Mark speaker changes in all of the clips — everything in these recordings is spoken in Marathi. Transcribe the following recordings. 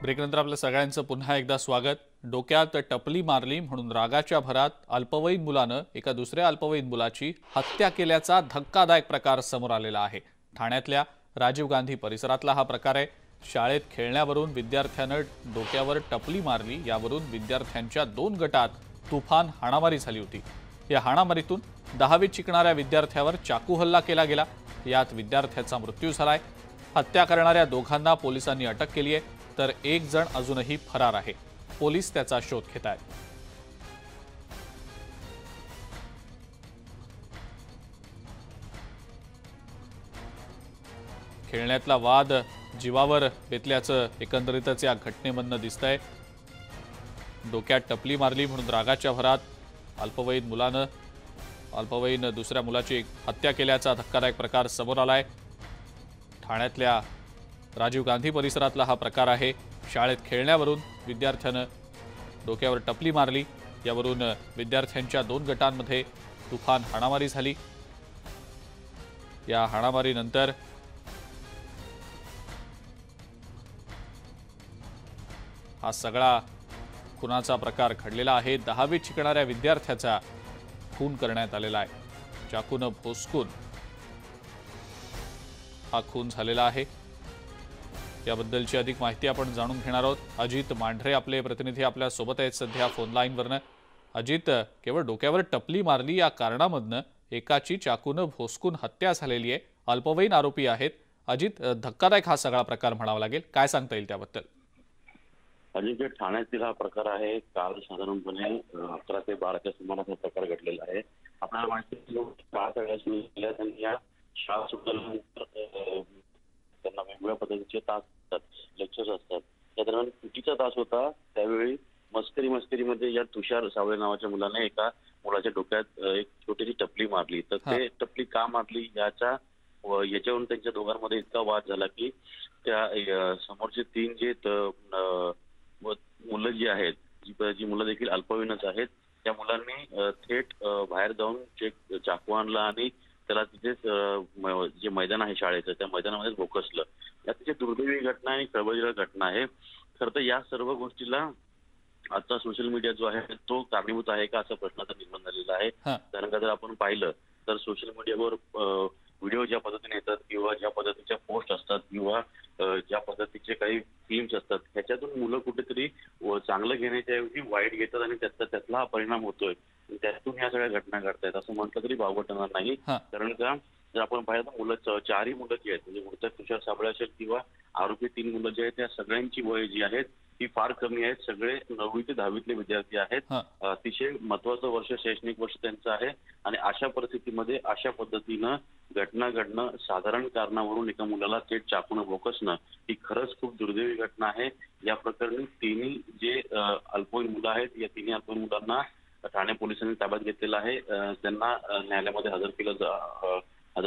Speaker 1: ब्रेकनंतर आपल्या सगळ्यांचं पुन्हा एकदा स्वागत। डोक्यात टपली मारली म्हणून रागाच्या भरात अल्पवयीन मुलानं एका दुसऱ्या अल्पवयीन मुलाची हत्या केल्याचा धक्कादायक प्रकार समोर आलेला आहे। ठाण्यातल्या राजीव गांधी परिसरातला हा प्रकार आहे। शाळेत खेळण्यावरून विद्यार्थ्यानं डोक्यावर टपली मारली, यावरून विद्यार्थ्यांच्या 2 गटात तुफान हाणामारी झाली होती। या हाणामारीतून 10वीत शिकणाऱ्या विद्यार्थ्यावर चाकू हल्ला केला गेला। यात विद्यार्थ्याचा मृत्यू झालाय। हत्या करणाऱ्या दोघांना पोलिसांनी अटक केली आहे, तर एक जण अजूनही फरार आहे। पोलीस त्याचा शोध घेत आहेत। खेळण्यातला वाद जीवावर बेतल्याचं एकंदरीतच या घटनेमधनं दिसतंय। डोक्यात टपली मारली म्हणून रागाच्या भरात अल्पवयीन दुसऱ्या मुलाची हत्या केल्याचा धक्कादायक प्रकार समोर आलाय। ठाण्यातल्या राजीव गांधी परिसरातला हा प्रकार आहे। शाळेत खेळण्यावरून विद्यार्थ्यानं डोक्यावर टपली मारली, यावरून विद्यार्थ्यांच्या 2 गटांमध्ये तुफान हाणामारी झाली। या हाणामारीनंतर हा सगळा खुनाचा प्रकार घडलेला आहे। 10वीत शिकणाऱ्या विद्यार्थ्याचा खून करण्यात आलेला आहे। चाकूनं भोसकून हा खून झालेला आहे। याबद्दलची अधिक माहिती आपण जाणून घेणार आहोत। अजित मांढरे आपले प्रतिनिधी आपल्या सोबत आहेत सध्या फोन लाईनवरनं। अजित, केवळ डोक्यावर टपली मारली या कारणामधनं एकाची चाकूनं भोसकून हत्या झालेली आहे। अल्पवयीन आरोपी आहेत। अजित, धक्कादायक हा सगळा प्रकार म्हणावा लागेल, काय सांगता येईल त्याबद्दल?
Speaker 2: अजित, ठाण्यातील हा प्रकार आहे। काल साधारणपणे 11 ते 12च्या सुमारास हा प्रकार घडलेला आहे। आपल्याला माहिती आहे की शाळा सगळ्या सुरू झाल्या आणि या शाळा सुटल्यानंतर त्यांना वेगवेगळ्या पद्धतीचे तास असतात, लेक्चर्स असतात। त्या दरम्यान पीटीचा तास होता, त्यावेळी मस्करीमध्ये या तुषार सावळे नावाच्या मुलाने एका मुलाच्या डोक्यात एक छोटीशी टपली मारली। तर ते टपली का मारली याच्यावरून त्यांच्या दोघांमध्ये इतका वाद झाला की त्या समोरचे 3 जे मुलं जी आहेत, जी मुलं देखील अल्पवयीनच आहेत, त्या मुलांनी थेट बाहेर जाऊन चाकू आणला आणि त्याला तिथेच जे मैदान आहे शाळेचं, त्या मैदानामध्ये भोकसलं। अतिशय दुर्दैवी घटना आणि खळबळजनक घटना आहे। खरं तर या सर्व गोष्टीला आता सोशल मीडिया जो आहे तो कारणीभूत आहे का, असा प्रश्न आता निर्माण झालेला आहे। कारण का जर आपण पाहिलं तर सोशल मीडियावर व्हिडिओ ज्या पद्धतीने येतात किंवा ज्या पद्धतीच्या पोस्ट असतात किंवा ज्या पद्धतीचे काही फिल्म्स असतात, ह्याच्यातून मुलं कुठेतरी चांगलं घेण्याच्या ऐवजी वाईट घेतात आणि त्यातला हा परिणाम होतोय। त्यातून ह्या सगळ्या घटना घडतायत असं म्हटलं तरी वावगं ठरणार नाही। कारण का जर आपण पाहिलं तर मुलं 4ही मुलं जी आहेत, म्हणजे मृतक तुषार साबळे असेल किंवा आरोपी 3 मुलं जी आहेत, त्या सगळ्यांची वय जी आहेत ती फार कमी आहेत। सगळे 9वी ते 10वीतले विद्यार्थी आहेत। अतिशय महत्वाचं वर्ष, शैक्षणिक वर्ष त्यांचं आहे आणि अशा परिस्थितीमध्ये अशा पद्धतीनं घटना घडणं, साधारण कारणावरून एका मुलाला थेट चाकूनं भोकसणं, ही खरंच खूप दुर्दैवी घटना आहे। या प्रकरणी 3ही जे अल्पवयीन मुलं आहेत, या 3ही अल्पवयीन मुलांना ठाणे पोलिसांनी ताब्यात घेतलेलं आहे। त्यांना न्यायालयामध्ये हजर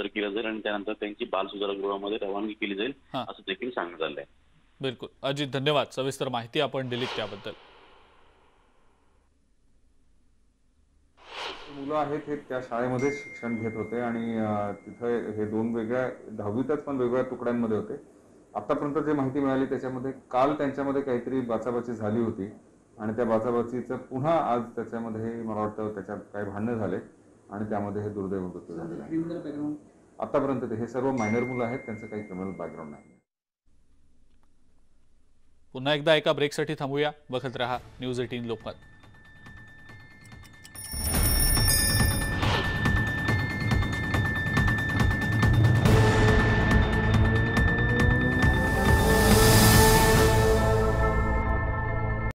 Speaker 2: केलं जाईल आणि त्यानंतर त्यांची बाल सुधारगृहामध्ये रवानगी केली जाईल, असं देखील सांगण्यात आलंय।
Speaker 1: बिलकुल अजित, धन्यवाद सविस्तर माहिती आपण दिलीत त्याबद्दल।
Speaker 3: मुलं आहेत हे त्या शाळेमध्ये शिक्षण घेत होते आणि तिथे हे 2 वेगळ्या 10वीतच पण वेगवेगळ्या तुकड्यांमध्ये होते। आतापर्यंत जे माहिती मिळाली त्याच्यामध्ये काल त्यांच्यामध्ये काहीतरी बाचाबाची झाली होती आणि त्या बाचाबाचीचं पुन्हा आज त्याच्यामध्ये मला वाटतं त्याच्यात काही भांडणं झाले आणि त्यामध्ये हे दुर्दैव मृत्यू झालेला आहे। आतापर्यंत हे सर्व मायनर मुलं आहेत, त्यांचं काही क्रिमिनल बॅकग्राऊंड नाही।
Speaker 1: पुन्हा एकदा एका ब्रेकसाठी थांबूया। बघत रहा न्यूज 18 लोकमत।